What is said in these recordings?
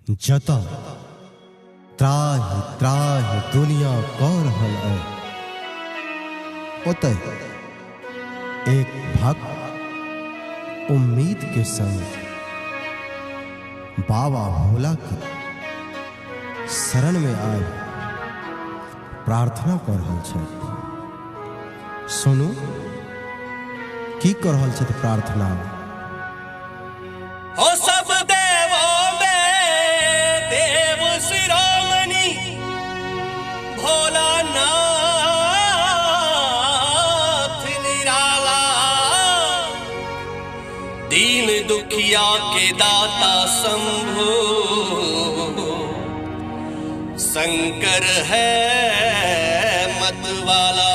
जता त्राहि त्राहि दुनिया कह रहल है, ओतय एक भक्त उम्मीद के संग बाबा भोला के शरण में आए प्रार्थना कर रहल छै। सुनू की कर रहल छै प्रार्थना। ओ सब देवों में देव शिरोमणि भोलानाथ निराला, दीन दुखिया के दाता शंभु शंकर है मतवाला।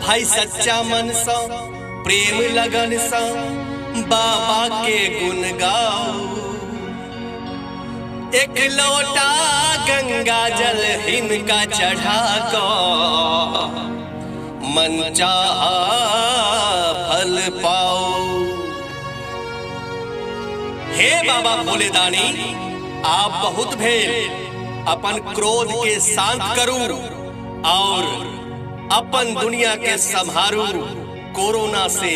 भाई सच्चा मन सा प्रेम लगन सा बाबा के गुण गाओ, एक लोटा गंगा जल इनका चढ़ा को मन चाहा फल पाओ। हे बाबा भोलेदानी, आप बहुत भेल, अपन क्रोध के शांत करू और अपन दुनिया के संभारू, कोरोना से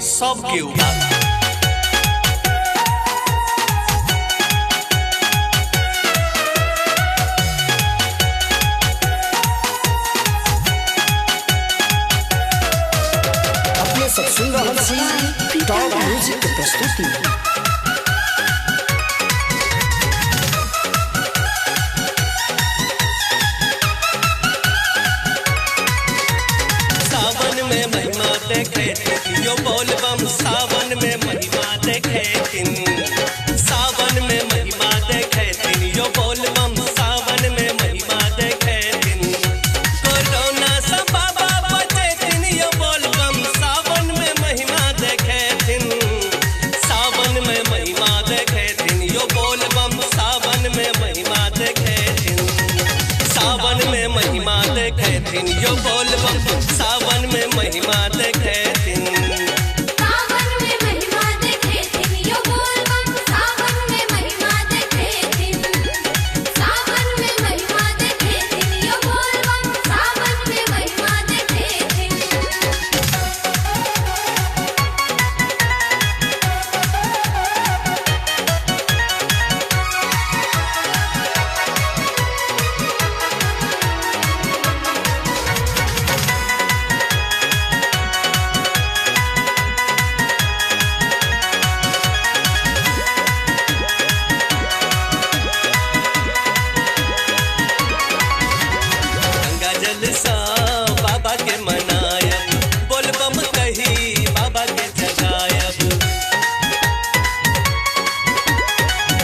सबके उबारू। अपने सब सुन रहल छी टॉप म्यूजिक के प्रस्तुति। सावन में महिमा देखे यो बोल बम, सावन में महिमा देखे तिन, सावन में महिमा देखे तिन यो बोल बम, सावन में महिमा देखे तिन। कोरोना से बाबा बचे तिन यो बोल बम, सावन में महिमा देखे तिन, सावन में महिमा देखे तिन यो बोल बम, सावन में महिमा देखे तिन, सावन में महिमा देखे तिन यो बोल बम, सावन में महिमा देखे तिन। सावन में महिमा देखे तिन यो बोल बम, सावन में महिमा देखे तिन, सावन में महिमा देखे तिन यो बोल बम, सावन में महिमा देखे तिन। गंगा जल सा बाबा के मनायब, बोल बम कही बाबा के जगायब,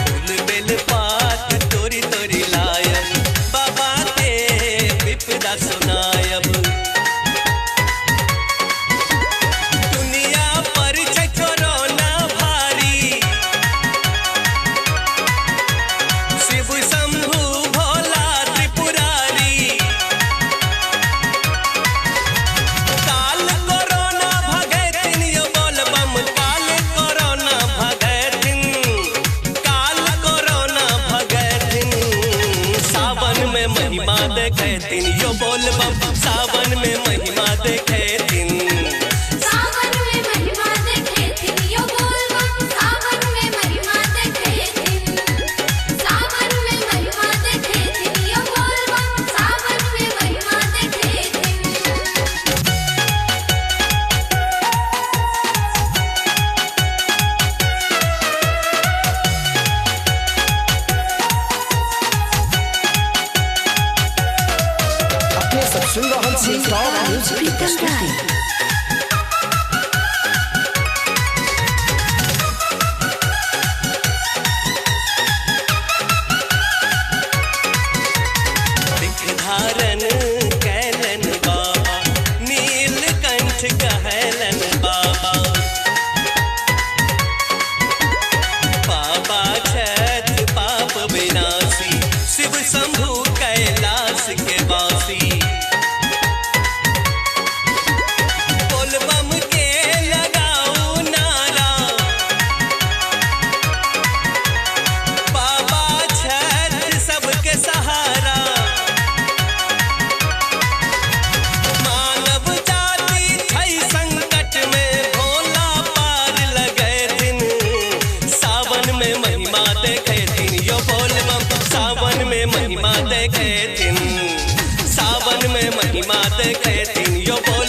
फूल बेल पात तोरी तोरी लायब, बाबा के विपदा सुनायब। दुनिया पर छै कोरोना भारी, शिव शंभु भोला त्रिपुरारी, काल कोरोना भगे तिन यो बोल बम, काल कोरोना भगे तिन, काल कोरोना भगे तिन। सावन में महिमा देखे तिन यो बोल बम, सावन में महिमा देखे तिन। सावन में महिमा देखे तिन यो बोल बम, सावन में महिमा देखे तिन, सावन में महिमा देखे तिन यो बोल बम, सावन में महिमा देखे तिन। अपने सब सुन रहल छी टॉप म्यूजिक के प्रस्तुति। दिख धारण कैलन बाबा, नीलकंठ कहलन बाबा, बाबा छठ पाप विनाशी, शिव शंभु कैलाश के वासी। महिमा देखे थिन यो बोल बम सावन में महिमा देखे थिन सावन में महिमा देखे थिन यो बोल